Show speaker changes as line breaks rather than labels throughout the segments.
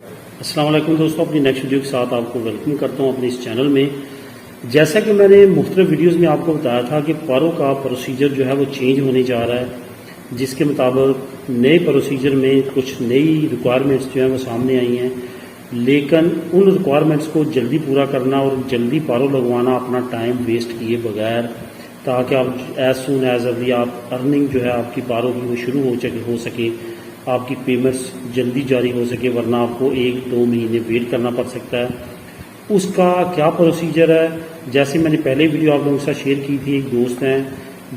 السلام علیکم دوستوں، اپنی نیکسٹ ویڈیو کے ساتھ آپ کو ویلکم کرتا ہوں اپنے اس چینل میں۔ جیسا کہ میں نے مختلف ویڈیوز میں آپ کو بتایا تھا کہ پارو کا پروسیجر جو ہے وہ چینج ہونے جا رہا ہے، جس کے مطابق نئے پروسیجر میں کچھ نئی ریکوائرمنٹس جو ہیں وہ سامنے آئی ہیں، لیکن ان ریکوائرمنٹس کو جلدی پورا کرنا اور جلدی پارو لگوانا اپنا ٹائم ویسٹ کیے بغیر، تاکہ آپ ایز سون ایز ارلی آپ ارننگ جو ہے آپ کی پارو کی وہ شروع ہو سکے، آپ کی پیمنٹس جلدی جاری ہو سکے، ورنہ آپ کو 1-2 مہینے ویٹ کرنا پڑ سکتا ہے۔ اس کا کیا پروسیجر ہے؟ جیسے میں نے پہلے ویڈیو آپ لوگوں کے ساتھ شیئر کی تھی، ایک دوست ہیں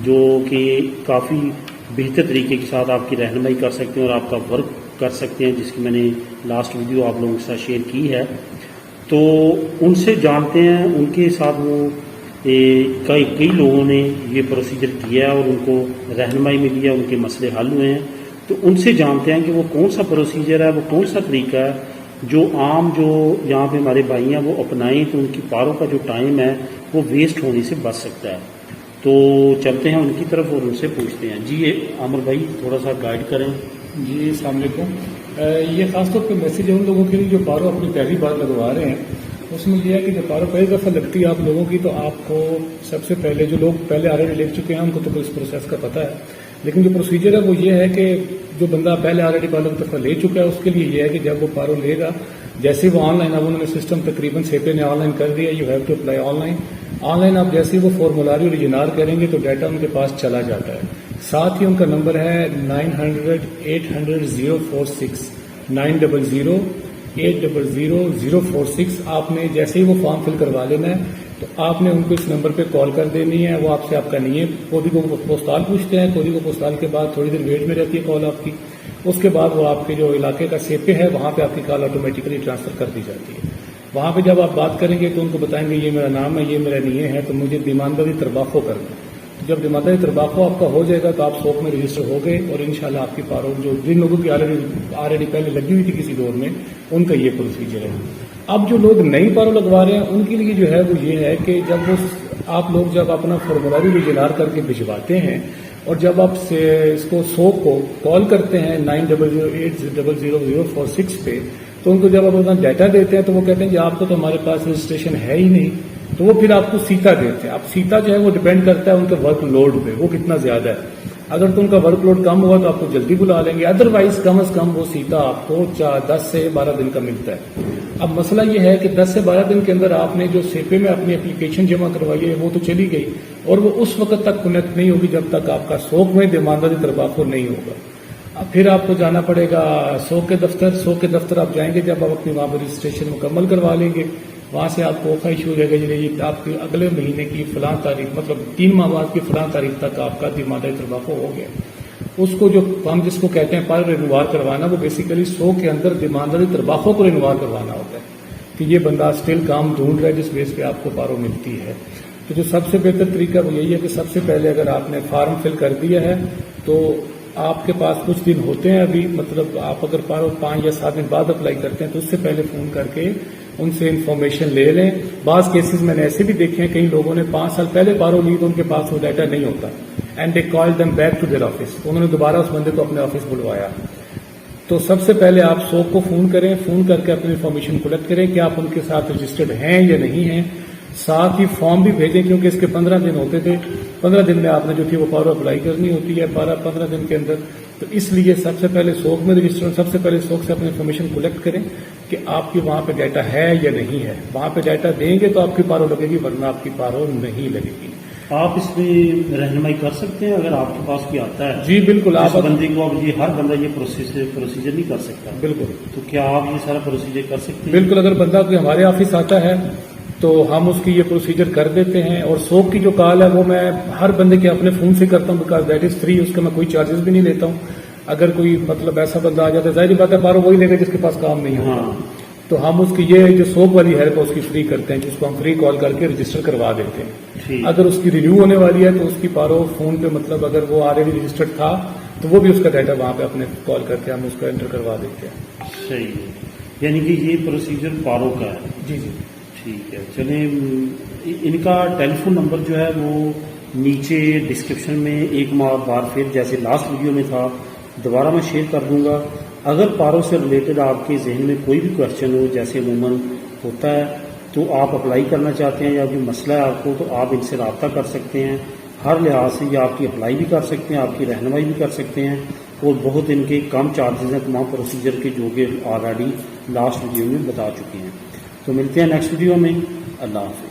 جو کہ کافی بہتر طریقے کے ساتھ آپ کی رہنمائی کر سکتے ہیں اور آپ کا ورک کر سکتے ہیں، جس کی میں نے لاسٹ ویڈیو آپ لوگوں کے ساتھ شیئر کی ہے۔ تو ان سے جانتے ہیں، ان کے ساتھ وہ کئی لوگوں نے یہ پروسیجر کیا ہے اور ان کو رہنمائی ملی ہے، ان کے مسئلے حل ہوئے ہیں۔ تو ان سے جانتے ہیں کہ وہ کون سا پروسیجر ہے، وہ کون سا طریقہ ہے جو عام جو یہاں پہ ہمارے بھائی ہیں وہ اپنائیں، تو ان کی پاروں کا جو ٹائم ہے وہ ویسٹ ہونے سے بچ سکتا ہے۔ تو چلتے ہیں ان کی طرف اور ان سے پوچھتے ہیں۔ جی عامر بھائی تھوڑا سا گائیڈ کریں۔
جی السلام علیکم۔ یہ خاص طور پہ میسیج ہے ان لوگوں کے لیے جو پارو اپنی پہلی بار لگوا رہے ہیں۔ اس میں یہ ہے کہ جب پارو پہلی دفعہ لگتی ہے آپ لوگوں کی، تو آپ کو سب سے پہلے جو لوگ پہلے آلریڈی لے چکے ہیں ان کو تو اس پروسیس کا پتہ ہے، لیکن جو پروسیجر ہے وہ یہ ہے کہ جو بندہ پہلے آلریڈی پارو دفعہ لے چکا ہے اس کے لیے یہ ہے کہ جب وہ پارو لے گا، جیسے وہ آن لائن، اب انہوں نے سسٹم تقریباً سیپے نے آن لائن کر دیا، you have to apply online آپ جیسے ہی وہ فارمولاری اوریجنال کریں گے تو ڈیٹا ان کے پاس چلا جاتا ہے۔ ساتھ ہی ان کا نمبر ہے 900-800-046 900-800-046۔ آپ نے جیسے ہی وہ فارم فل کروا لینا ہے تو آپ نے ان کو اس نمبر پہ کال کر دینی ہے۔ وہ آپ سے آپ کا نہیں ہے، کوڈی کو پوسٹال پوچھتے ہیں، کوڈی کو پوسٹال کے بعد تھوڑی دیر ویٹ میں رہتی ہے کال آپ کی۔ اس کے بعد وہ آپ کے جو علاقے کا سیپے ہے وہاں پہ آپ کی کال آٹومیٹکلی ٹرانسفر کر دی جاتی ہے۔ وہاں پہ جب آپ بات کریں گے تو ان کو بتائیں گے یہ میرا نام ہے، یہ میرا نیے ہے، تو مجھے دیمانداری ترباخو کر دیں۔ جب دیمانداری ترباخو آپ کا ہو جائے گا تو آپ سوک میں رجسٹر ہو گئے، اور انشاءاللہ آپ کی پارو جو جن لوگوں کی آلریڈی پہلے لگی ہوئی تھی کسی دور میں، ان کا یہ پروسیجر ہے۔ اب جو لوگ نئی پارو لگوا رہے ہیں ان کے لیے جو ہے وہ یہ ہے کہ آپ لوگ جب اپنا فارمولاری اوریجنال کر کے بھجواتے ہیں اور جب آپ اس کو سوک کو کال کرتے ہیں 900-800-046 پہ، تو ان کو جب آپ اپنا ڈیٹا دیتے ہیں تو وہ کہتے ہیں کہ آپ کو تو ہمارے پاس رجسٹریشن ہے ہی نہیں، تو وہ پھر آپ کو سیتا دیتے ہیں۔ اب سیتا جو ہے وہ ڈیپینڈ کرتا ہے ان کے ورک لوڈ پہ، وہ کتنا زیادہ ہے۔ اگر تو ان کا ورک لوڈ کم ہوا تو آپ کو جلدی بلا لیں گے، ادروائز کم از کم وہ سیتا آپ کو 10 سے 12 دن کا ملتا ہے۔ اب مسئلہ یہ ہے کہ 10 سے 12 دن کے اندر آپ نے جو سیپے میں اپنی اپلیکیشن جمع کروائی ہے وہ تو چلی گئی، اور وہ اس وقت تک کنیکٹ نہیں ہوگی جب تک آپ کا سوک میں دیمانداری ترباخو نہیں ہوگا۔ اب پھر آپ کو جانا پڑے گا سوک کے دفتر آپ جائیں گے، جب آپ اپنی وہاں پر رجسٹریشن مکمل کروا لیں گے، وہاں سے آپ کو اوکھا ایشو ہو جائے گا یہ آپ کے اگلے مہینے کی فلاں تاریخ، مطلب 3 ماہ بعد کی فلاں تاریخ تک آپ کا دیمانداری ترباخو ہو گیا۔ اس کو جو ہم جس کو کہتے ہیں پارو رینوار کروانا، وہ بیسیکلی سوک کے اندر دیمانداری ترباخو کو رینوار کروانا ہوتا ہے کہ یہ بندہ اسٹل کام ڈھونڈ رہا ہے جس بیس پہ آپ کو پارو ملتی ہے۔ تو جو سب سے بہتر طریقہ وہ یہی ہے کہ سب سے پہلے اگر آپ نے فارم فل کر دیا ہے تو آپ کے پاس کچھ دن ہوتے ہیں ابھی، مطلب آپ اگر پارو 5 یا 7 دن بعد اپلائی کرتے ہیں تو اس سے پہلے فون کر کے ان سے انفارمیشن لے لیں۔ بعض کیسز میں نے ایسے بھی دیکھے ہیں، کئی لوگوں نے 5 سال پہلے پارو لی تو ان کے پاس وہ ڈیٹا نہیں ہوتا، and they call them back to their office, انہوں نے دوبارہ اس بندے کو اپنے آفس بلوایا۔ تو سب سے پہلے آپ سوک کو فون کریں، فون کر کے اپنی انفارمیشن کلیکٹ کریں کہ آپ ان کے ساتھ رجسٹرڈ ہیں یا نہیں ہیں۔ ساتھ ہی فارم بھی بھیجیں، کیونکہ اس کے 15 دن ہوتے تھے، 15 دن میں آپ نے جو تھی وہ پارو اپلائی کرنی ہوتی ہے 15 دن کے اندر۔ تو اس لیے سب سے پہلے سوک میں رجسٹر، سب سے پہلے سوک سے اپنی انفارمیشن کلیکٹ کریں کہ آپ کی وہاں پہ ڈیٹا ہے یا نہیں ہے۔ وہاں پہ ڈیٹا دیں گے تو آپ کی پارو لگے گی، ورنہ آپ کی پارو نہیں لگے گی۔
آپ اس میں رہنمائی کر سکتے ہیں اگر آپ کے پاس کوئی آتا ہے؟
جی بالکل، آپ
بندے کو اب یہ ہر بندہ یہ پروسیجر نہیں کر سکتا،
بالکل،
تو کیا آپ یہ سارا پروسیجر کر سکتے ہیں؟
بالکل، اگر بندہ کوئی ہمارے آفس آتا ہے تو ہم اس کی یہ پروسیجر کر دیتے ہیں، اور سوک کی جو کال ہے وہ میں ہر بندے کے اپنے فون سے کرتا ہوں، بیکاز دیٹ از فری، اس کا میں کوئی چارجز بھی نہیں لیتا ہوں۔ اگر کوئی مطلب ایسا بندہ آ جاتا ہے، ظاہر بات ہے پارو وہی لے گا جس کے پاس کام نہیں ہوتا، تو ہم اس کی یہ جو سوک والی ہیلپ ہے اس کی فری کرتے ہیں، جس کو ہم فری کال کر کے رجسٹر کروا دیتے ہیں۔ اگر اس کی ریویو ہونے والی ہے تو اس کی پارو فون پہ، مطلب اگر وہ آلریڈی رجسٹرڈ تھا تو وہ بھی اس کا ڈیٹا وہاں پہ اپنے کال کر کے ہم اس کو انٹر کروا دیتے ہیں۔
صحیح ہے، یعنی کہ یہ پروسیجر پارو کا ہے۔
جی جی
ٹھیک ہے، چلیں ان کا ٹیلی فون نمبر جو ہے وہ نیچے ڈسکرپشن میں ایک بار پھر جیسے لاسٹ ویڈیو میں تھا دوبارہ میں شیئر کر دوں گا۔ اگر پارو سے ریلیٹڈ آپ کے ذہن میں کوئی بھی کویشچن ہو، جیسے عموماً ہوتا ہے، تو آپ اپلائی کرنا چاہتے ہیں یا جو مسئلہ ہے آپ کو، تو آپ ان سے رابطہ کر سکتے ہیں۔ ہر لحاظ سے یہ آپ کی اپلائی بھی کر سکتے ہیں، آپ کی رہنمائی بھی کر سکتے ہیں، اور بہت ان کے کم چارجز ہیں تمام پروسیجر کے، جو کہ آلریڈی لاسٹ ویڈیو میں بتا چکے ہیں۔ تو ملتے ہیں نیکسٹ ویڈیو میں۔ اللہ حافظ۔